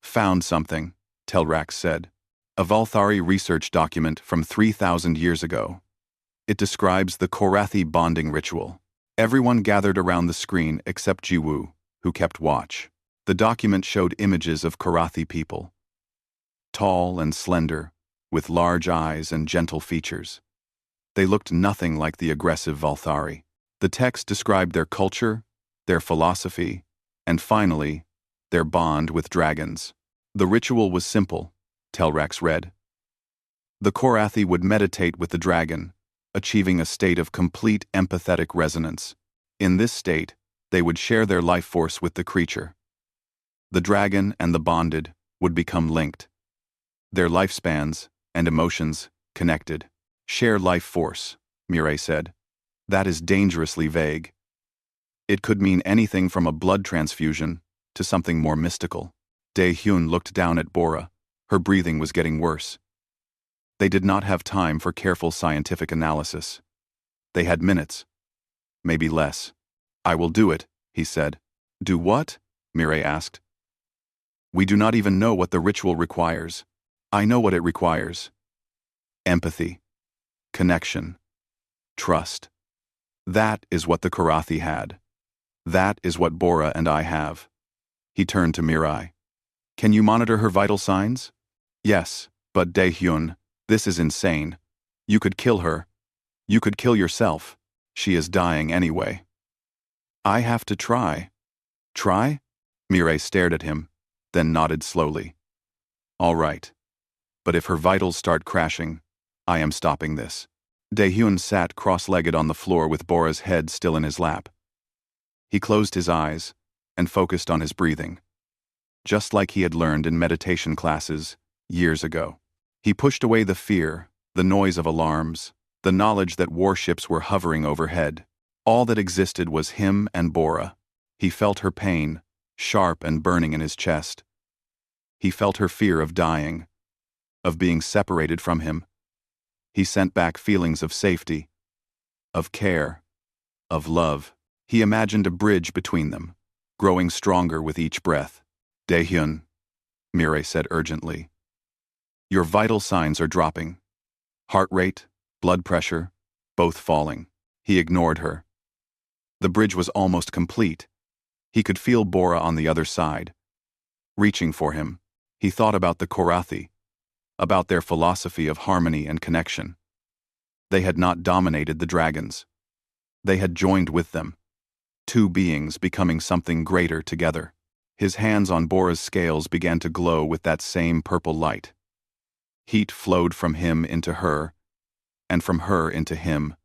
[SPEAKER 1] Found something, Telrax said. A Valthari research document from 3,000 years ago. It describes the Korathi bonding ritual. Everyone gathered around the screen except Jiwoo, who kept watch. The document showed images of Korathi people. Tall and slender, with large eyes and gentle features. They looked nothing like the aggressive Valthari. The text described their culture, their philosophy, and finally, their bond with dragons. The ritual was simple, Telrax read. The Korathi would meditate with the dragon, achieving a state of complete empathetic resonance. In this state, they would share their life force with the creature. The dragon and the bonded would become linked. Their lifespans and emotions connected. Share life force, Mireille said. That is dangerously vague. It could mean anything from a blood transfusion to something more mystical. Daehyun looked down at Bora. Her breathing was getting worse. They did not have time for careful scientific analysis. They had minutes. Maybe less. I will do it, he said. Do what? Mireille asked. We do not even know what the ritual requires. I know what it requires. Empathy. Connection. Trust. That is what the Korathi had. That is what Bora and I have. He turned to Mireille. Can you monitor her vital signs? Yes, but Daehyun, this is insane. You could kill her. You could kill yourself. She is dying anyway. I have to try. Try? Mireille stared at him, then nodded slowly. All right. But if her vitals start crashing, I am stopping this. Daehyun sat cross-legged on the floor with Bora's head still in his lap. He closed his eyes and focused on his breathing, just like he had learned in meditation classes years ago. He pushed away the fear, the noise of alarms, the knowledge that warships were hovering overhead. All that existed was him and Bora. He felt her pain, sharp and burning in his chest. He felt her fear of dying, of being separated from him. He sent back feelings of safety, of care, of love. He imagined a bridge between them, growing stronger with each breath. Daehyun, Mirai said urgently. Your vital signs are dropping. Heart rate, blood pressure, both falling. He ignored her. The bridge was almost complete. He could feel Bora on the other side. Reaching for him, he thought about the Korathi, about their philosophy of harmony and connection. They had not dominated the dragons. They had joined with them, two beings becoming something greater together. His hands on Bora's scales began to glow with that same purple light. Heat flowed from him into her, and from her into him.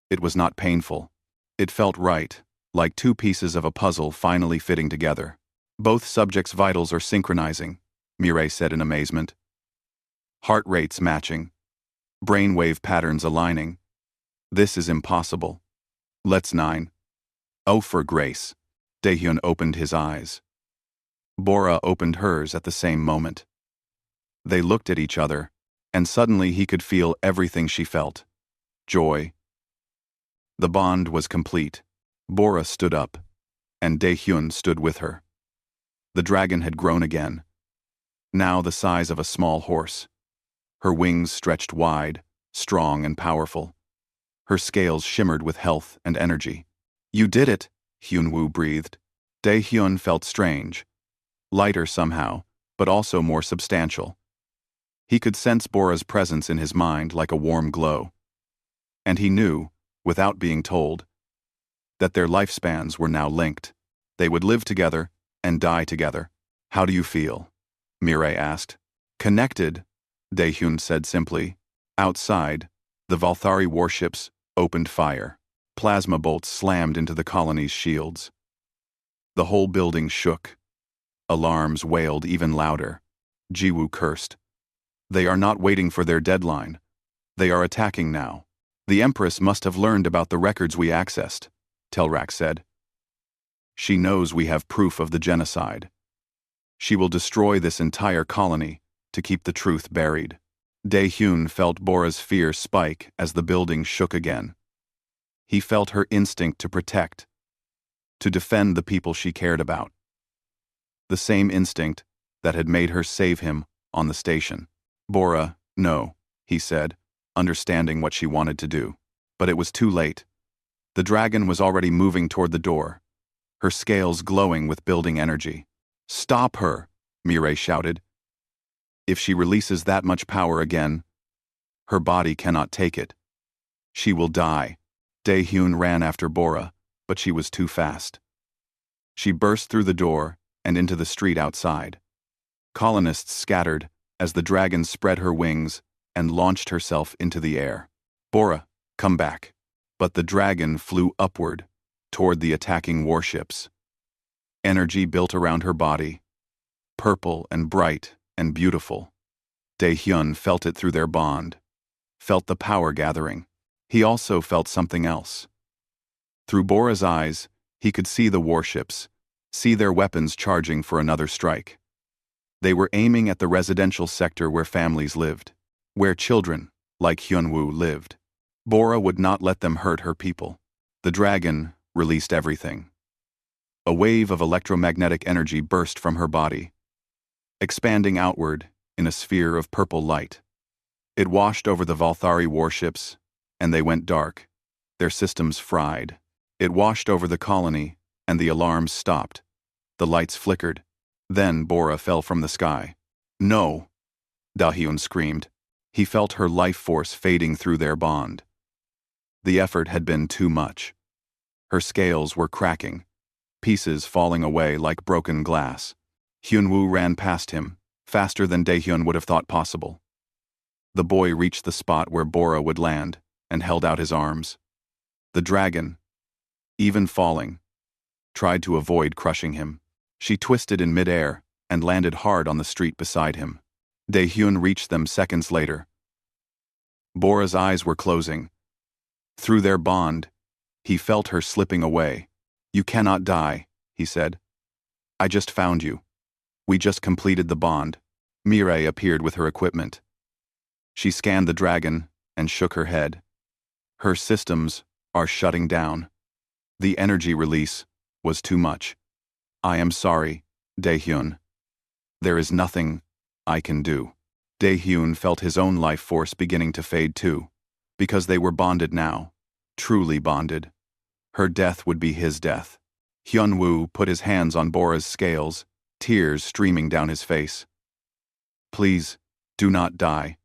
[SPEAKER 1] It was not painful. It felt right, like two pieces of a puzzle finally fitting together. Both subjects' vitals are synchronizing, Mirai said in amazement. Heart rates matching. Brainwave patterns aligning. This is impossible. Let's 9. Oh, for grace. Daehyun opened his eyes. Bora opened hers at the same moment. They looked at each other, and suddenly he could feel everything she felt. Joy. The bond was complete. Bora stood up, and Daehyun stood with her. The dragon had grown again, now the size of a small horse. Her wings stretched wide, strong and powerful. Her scales shimmered with health and energy. You did it, Hyunwoo breathed. Daehyun felt strange. Lighter somehow, but also more substantial. He could sense Bora's presence in his mind like a warm glow. And he knew, without being told, that their lifespans were now linked. They would live together and die together. How do you feel? Mirai asked. Connected, Daehyun said simply. Outside, the Valthari warships opened fire. Plasma bolts slammed into the colony's shields. The whole building shook. Alarms wailed even louder. Jiwoo cursed. They are not waiting for their deadline. They are attacking now. The Empress must have learned about the records we accessed, Telrak said. She knows we have proof of the genocide. She will destroy this entire colony to keep the truth buried. Daehyun felt Bora's fear spike as the building shook again. He felt her instinct to protect, to defend the people she cared about. The same instinct that had made her save him on the station. Bora, no, he said, understanding what she wanted to do. But it was too late. The dragon was already moving toward the door, her scales glowing with building energy. Stop her, Mirai shouted. If she releases that much power again, her body cannot take it. She will die. Daehyun ran after Bora, but she was too fast. She burst through the door and into the street outside. Colonists scattered as the dragon spread her wings and launched herself into the air. Bora, come back. But the dragon flew upward, toward the attacking warships. Energy built around her body, purple and bright and beautiful. Daehyun felt it through their bond, felt the power gathering. He also felt something else. Through Bora's eyes, he could see the warships, see their weapons charging for another strike. They were aiming at the residential sector where families lived, where children, like Hyunwoo, lived. Bora would not let them hurt her people. The dragon released everything. A wave of electromagnetic energy burst from her body, expanding outward in a sphere of purple light. It washed over the Valthari warships, and they went dark, their systems fried. It washed over the colony, and the alarms stopped. The lights flickered. Then Bora fell from the sky. No, Daehyun screamed. He felt her life force fading through their bond. The effort had been too much. Her scales were cracking, pieces falling away like broken glass. Hyunwoo ran past him, faster than Daehyun would have thought possible. The boy reached the spot where Bora would land and held out his arms. The dragon, even falling, tried to avoid crushing him. She twisted in midair and landed hard on the street beside him. Daehyun reached them seconds later. Bora's eyes were closing. Through their bond, he felt her slipping away. You cannot die, he said. I just found you. We just completed the bond. Mirai appeared with her equipment. She scanned the dragon and shook her head. Her systems are shutting down. The energy release was too much. I am sorry, Daehyun. There is nothing I can do. Daehyun felt his own life force beginning to fade too, because they were bonded now, truly bonded. Her death would be his death. Hyunwoo put his hands on Bora's scales, tears streaming down his face. Please, do not die.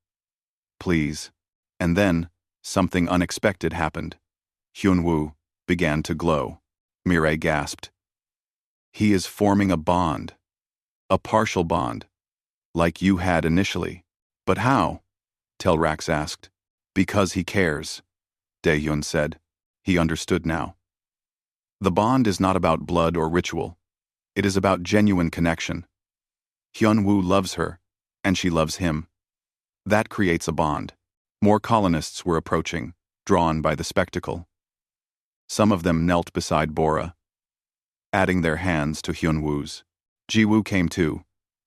[SPEAKER 1] Please. And then, something unexpected happened. Hyunwoo began to glow. Mireille gasped. He is forming a bond. A partial bond. Like you had initially. But how? Telrax asked. Because he cares, Daehyun said. He understood now. The bond is not about blood or ritual. It is about genuine connection. Hyunwoo loves her, and she loves him. That creates a bond. More colonists were approaching, drawn by the spectacle. Some of them knelt beside Bora, adding their hands to Hyunwoo's. Jiwoo came too,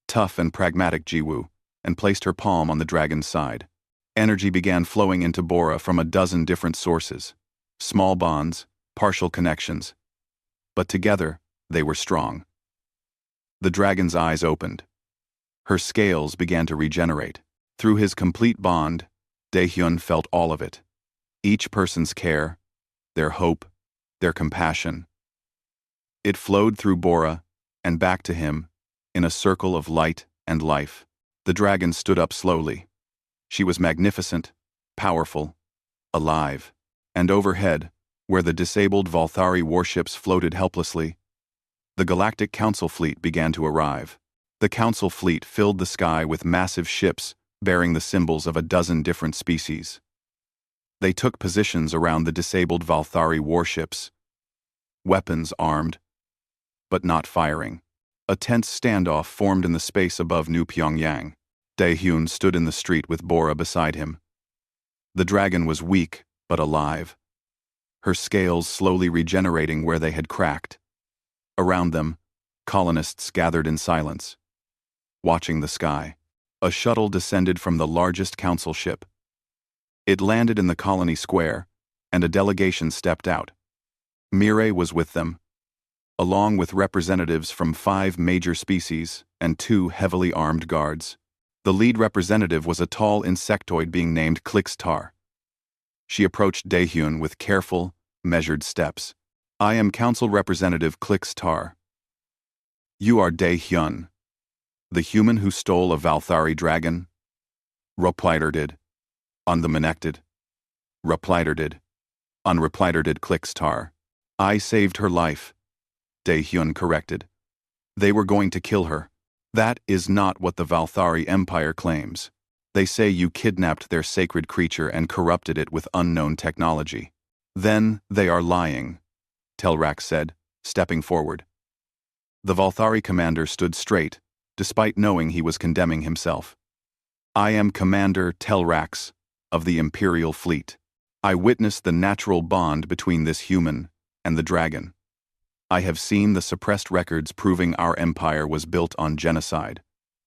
[SPEAKER 1] tough and pragmatic Jiwoo, and placed her palm on the dragon's side. Energy began flowing into Bora from a dozen different sources. Small bonds, partial connections. But together, they were strong. The dragon's eyes opened. Her scales began to regenerate. Through his complete bond, Daehyun felt all of it. Each person's care, their hope, their compassion. It flowed through Bora and back to him in a circle of light and life. The dragon stood up slowly. She was magnificent, powerful, alive. And overhead, where the disabled Valthari warships floated helplessly, the Galactic Council fleet began to arrive. The Council fleet filled the sky with massive ships bearing the symbols of a dozen different species. They took positions around the disabled Valthari warships, weapons armed, but not firing. A tense standoff formed in the space above New Pyongyang. Daehyun stood in the street with Bora beside him. The dragon was weak, but alive. Her scales slowly regenerating where they had cracked. Around them, colonists gathered in silence, watching the sky. A shuttle descended from the largest council ship. It landed in the colony square, and a delegation stepped out. Mireille was with them, along with representatives from 5 major species and 2 heavily armed guards. The lead representative was a tall insectoid being named Klixtar. She approached Daehyun with careful, measured steps. I am Council Representative Klixtar. You are Daehyun, the human who stole a Valthari dragon? Replied on the Menected. Replied on Replied Klixtar. I saved her life, Daehyun corrected. They were going to kill her. That is not what the Valthari Empire claims. They say you kidnapped their sacred creature and corrupted it with unknown technology. Then they are lying, Telrax said, stepping forward. The Valthari commander stood straight, despite knowing he was condemning himself. I am Commander Telrax of the Imperial Fleet. I witnessed the natural bond between this human and the dragon. I have seen the suppressed records proving our empire was built on genocide,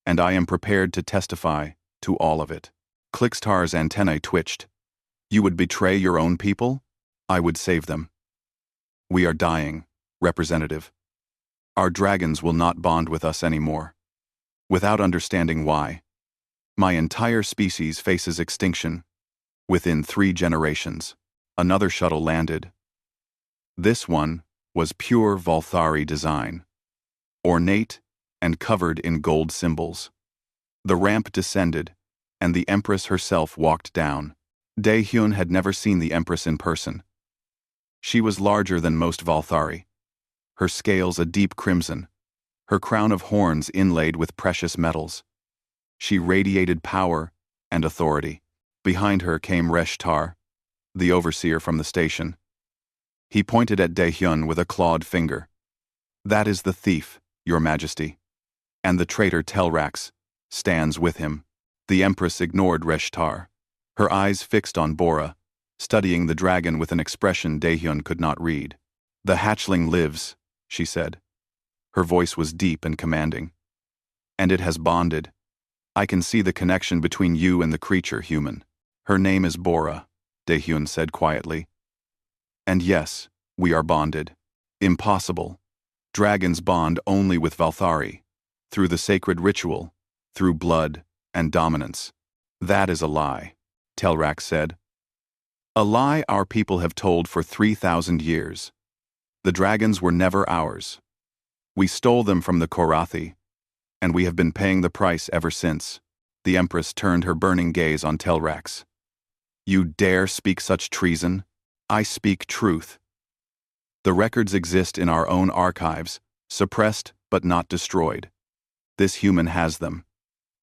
[SPEAKER 1] and I am prepared to testify to all of it. Klixtar's antennae twitched. You would betray your own people? I would save them. We are dying, Representative. Our dragons will not bond with us anymore. Without understanding why. My entire species faces extinction. Within 3 generations, another shuttle landed. This one was pure Valthari design, ornate and covered in gold symbols. The ramp descended, and the Empress herself walked down. Daehyun had never seen the Empress in person. She was larger than most Valthari, her scales a deep crimson, her crown of horns inlaid with precious metals. She radiated power and authority. Behind her came Reshtar, the overseer from the station. He pointed at Daehyun with a clawed finger. That is the thief, Your Majesty. And the traitor Telrax stands with him. The Empress ignored Reshtar, her eyes fixed on Bora, studying the dragon with an expression Daehyun could not read. The hatchling lives, she said. Her voice was deep and commanding. And it has bonded. I can see the connection between you and the creature, human. Her name is Bora, Daehyun said quietly. And yes, we are bonded. Impossible. Dragons bond only with Valthari. through the sacred ritual, through blood and dominance. That is a lie, Telrak said. A lie our people have told for 3,000 years. The dragons were never ours. We stole them from the Korathi, and we have been paying the price ever since. The Empress turned her burning gaze on Telrax. You dare speak such treason? I speak truth. The records exist in our own archives, suppressed but not destroyed. This human has them.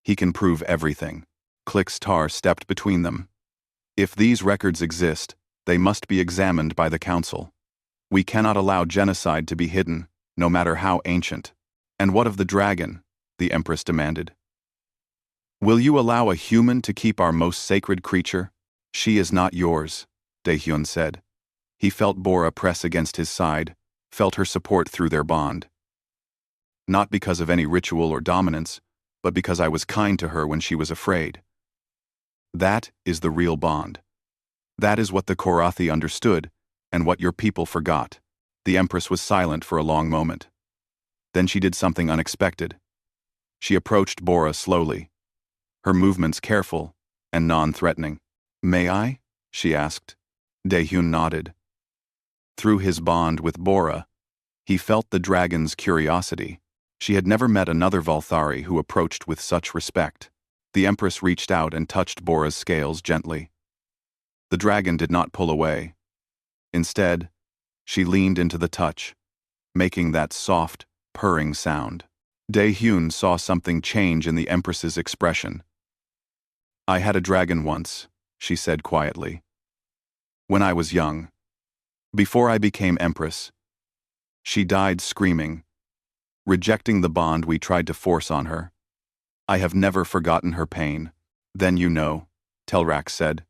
[SPEAKER 1] He can prove everything. Klixtar stepped between them. If these records exist, they must be examined by the Council. We cannot allow genocide to be hidden, no matter how ancient. And what of the dragon? The Empress demanded. Will you allow a human to keep our most sacred creature? She is not yours, Daehyun said. He felt Bora press against his side, felt her support through their bond. Not because of any ritual or dominance, but because I was kind to her when she was afraid. That is the real bond. That is what the Korathi understood, and what your people forgot. The Empress was silent for a long moment. Then she did something unexpected. She approached Bora slowly, her movements careful and non-threatening. May I? She asked. Daehyun nodded. Through his bond with Bora, he felt the dragon's curiosity. She had never met another Valthari who approached with such respect. The Empress reached out and touched Bora's scales gently. The dragon did not pull away. Instead, she leaned into the touch, making that soft, purring sound. Daehyun saw something change in the Empress's expression. I had a dragon once, she said quietly. When I was young. Before I became Empress. She died screaming, rejecting the bond we tried to force on her. I have never forgotten her pain. Then you know, Telrak said.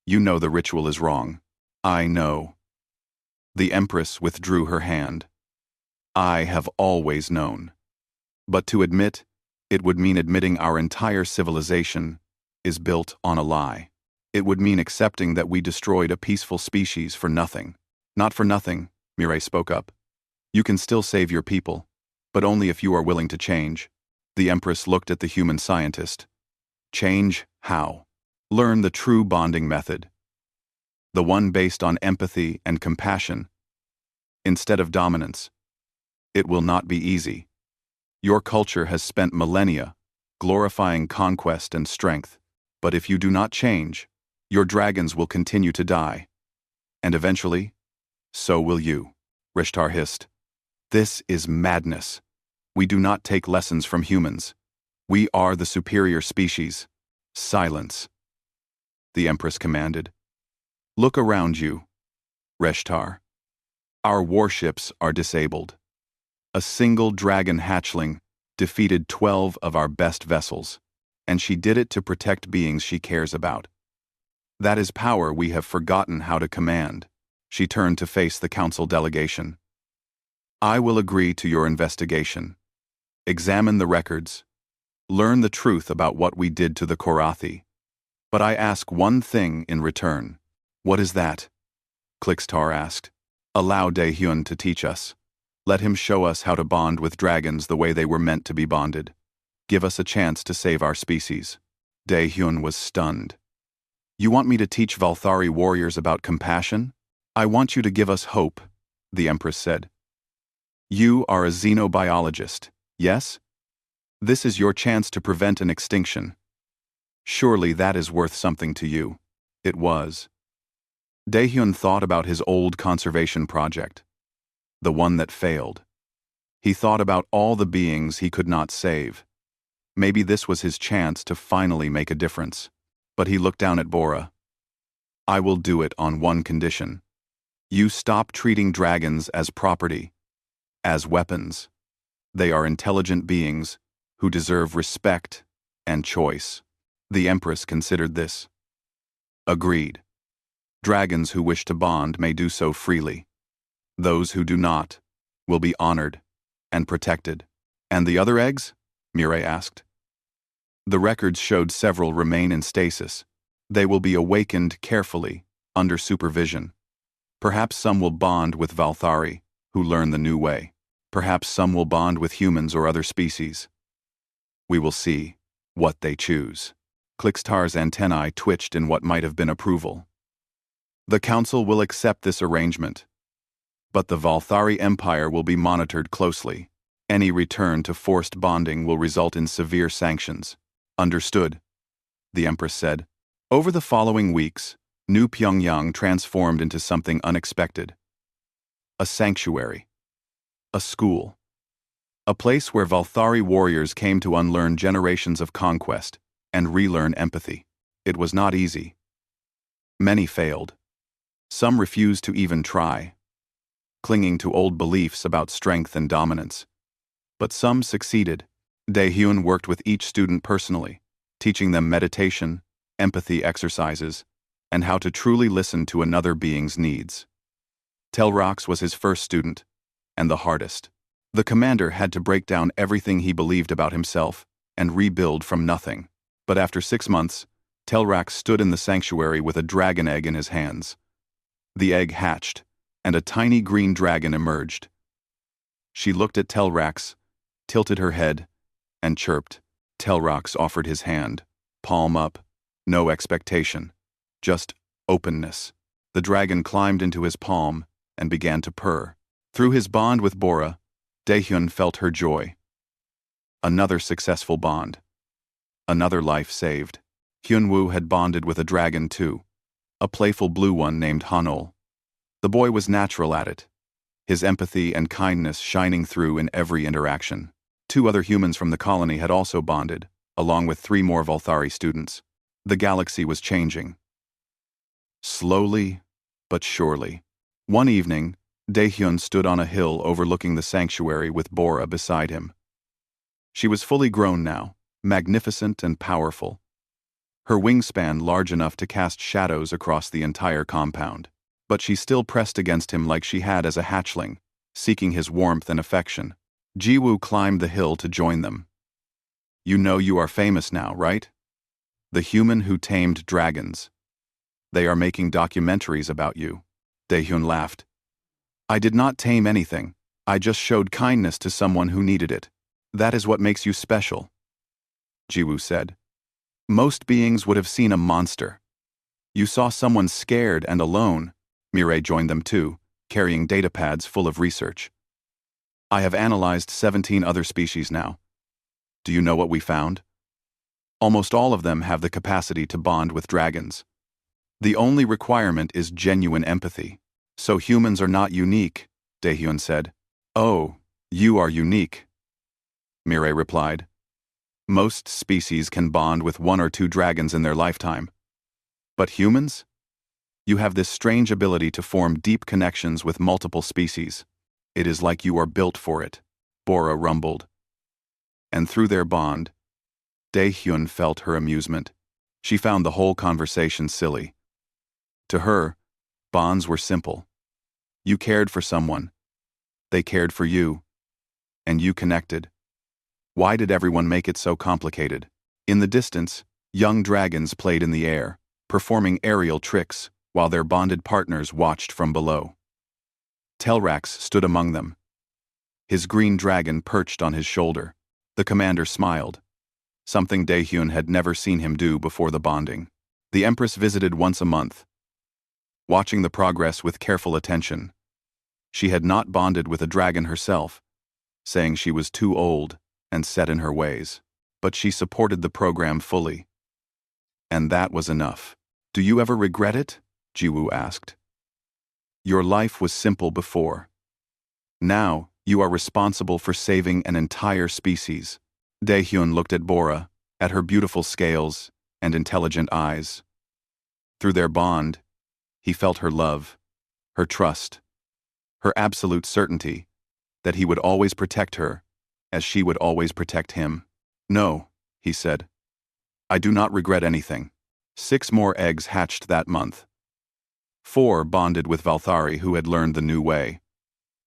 [SPEAKER 1] You know the ritual is wrong. I know. The Empress withdrew her hand. I have always known. But to admit, it would mean admitting our entire civilization is built on a lie. It would mean accepting that we destroyed a peaceful species for nothing. Not for nothing, Mireille spoke up. You can still save your people, but only if you are willing to change. The Empress looked at the human scientist. Change how? Learn the true bonding method. The one based on empathy and compassion, instead of dominance. It will not be easy. Your culture has spent millennia glorifying conquest and strength, but if you do not change, your dragons will continue to die. And eventually, so will you, Rishtar hissed. This is madness. We do not take lessons from humans. We are the superior species. Silence. The Empress commanded. Look around you, Reshtar. Our warships are disabled. A single dragon hatchling defeated 12 of our best vessels, and she did it to protect beings she cares about. That is power we have forgotten how to command. She turned to face the Council delegation. I will agree to your investigation. Examine the records. Learn the truth about what we did to the Korathi. But I ask one thing in return. What is that? Klixtar asked. Allow Daehyun to teach us. Let him show us how to bond with dragons the way they were meant to be bonded. Give us a chance to save our species. Daehyun was stunned. You want me to teach Valthari warriors about compassion? I want you to give us hope, the Empress said. You are a xenobiologist, yes? This is your chance to prevent an extinction. Surely that is worth something to you. It was. Daehyun thought about his old conservation project, the one that failed. He thought about all the beings he could not save. Maybe this was his chance to finally make a difference. But he looked down at Bora. I will do it on one condition. You stop treating dragons as property, as weapons. They are intelligent beings who deserve respect and choice. The Empress considered this. Agreed. Dragons who wish to bond may do so freely. Those who do not will be honored and protected. And the other eggs? Mireille asked. The records showed several remain in stasis. They will be awakened carefully, under supervision. Perhaps some will bond with Valthari, who learn the new way. Perhaps some will bond with humans or other species. We will see what they choose. Clickstar's antennae twitched in what might have been approval. The Council will accept this arrangement, but the Valthari Empire will be monitored closely. Any return to forced bonding will result in severe sanctions. Understood, the Empress said. Over the following weeks, New Pyongyang transformed into something unexpected. A sanctuary. A school. A place where Valthari warriors came to unlearn generations of conquest and relearn empathy. It was not easy. Many failed. Some refused to even try, clinging to old beliefs about strength and dominance. But some succeeded. Daehyun worked with each student personally, teaching them meditation, empathy exercises, and how to truly listen to another being's needs. Telrox was his first student, and the hardest. The commander had to break down everything he believed about himself and rebuild from nothing. But after 6 months, Telrax stood in the sanctuary with a dragon egg in his hands. The egg hatched, and a tiny green dragon emerged. She looked at Telrax, tilted her head, and chirped. Telrax offered his hand, palm up, no expectation, just openness. The dragon climbed into his palm and began to purr. Through his bond with Bora, Daehyun felt her joy. Another successful bond. Another life saved. Hyunwoo had bonded with a dragon too, a playful blue one named Hanol. The boy was natural at it, his empathy and kindness shining through in every interaction. 2 other humans from the colony had also bonded, along with 3 more Valthari students. The galaxy was changing. Slowly, but surely. One evening, Daehyun stood on a hill overlooking the sanctuary with Bora beside him. She was fully grown now, magnificent and powerful. Her wingspan large enough to cast shadows across the entire compound. But she still pressed against him like she had as a hatchling, seeking his warmth and affection. Jiwoo climbed the hill to join them. You know you are famous now, right? The human who tamed dragons. They are making documentaries about you. Daehyun laughed. I did not tame anything. I just showed kindness to someone who needed it. That is what makes you special. Jiwoo said. Most beings would have seen a monster. You saw someone scared and alone. Mireille joined them too, carrying datapads full of research. I have analyzed 17 other species now. Do you know what we found? Almost all of them have the capacity to bond with dragons. The only requirement is genuine empathy. So humans are not unique, Daehyun said. Oh, you are unique, Mireille replied. Most species can bond with 1 or 2 dragons in their lifetime. But humans? You have this strange ability to form deep connections with multiple species. It is like you are built for it, Bora rumbled. And through their bond, Daehyun felt her amusement. She found the whole conversation silly. To her, bonds were simple. You cared for someone. They cared for you. And you connected. Why did everyone make it so complicated? In the distance, young dragons played in the air, performing aerial tricks, while their bonded partners watched from below. Telrax stood among them. His green dragon perched on his shoulder. The commander smiled, something Daehyun had never seen him do before the bonding. The Empress visited once a month, watching the progress with careful attention. She had not bonded with a dragon herself, saying she was too old and set in her ways, but she supported the program fully. And that was enough. Do you ever regret it? Jiwoo asked. Your life was simple before. Now, you are responsible for saving an entire species. Daehyun looked at Bora, at her beautiful scales and intelligent eyes. Through their bond, he felt her love, her trust, her absolute certainty that he would always protect her as she would always protect him. No, he said. I do not regret anything. 6 more eggs hatched that month. 4 bonded with Valthari who had learned the new way.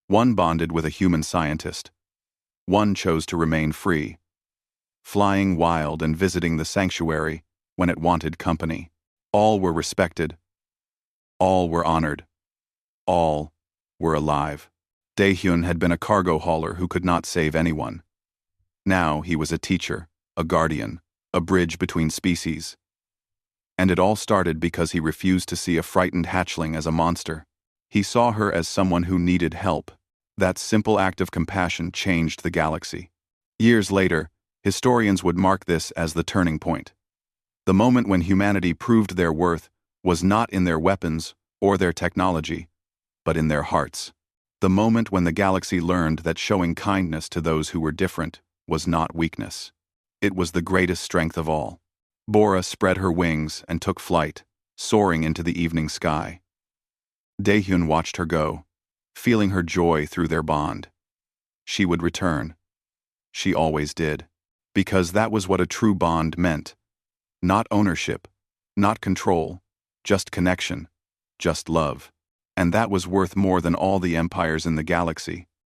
[SPEAKER 1] 1 bonded with a human scientist. 1 chose to remain free, flying wild and visiting the sanctuary when it wanted company. All were respected. All were honored. All were alive. Daehyun had been a cargo hauler who could not save anyone. Now he was a teacher, a guardian, a bridge between species. And it all started because he refused to see a frightened hatchling as a monster. He saw her as someone who needed help. That simple act of compassion changed the galaxy. Years later, historians would mark this as the turning point. The moment when humanity proved their worth was not in their weapons or their technology, but in their hearts. The moment when the galaxy learned that showing kindness to those who were different was not weakness. It was the greatest strength of all. Bora spread her wings and took flight, soaring into the evening sky. Daehyun watched her go, feeling her joy through their bond. She would return. She always did. Because that was what a true bond meant. Not ownership, not control, just connection, just love. And that was worth more than all the empires in the galaxy.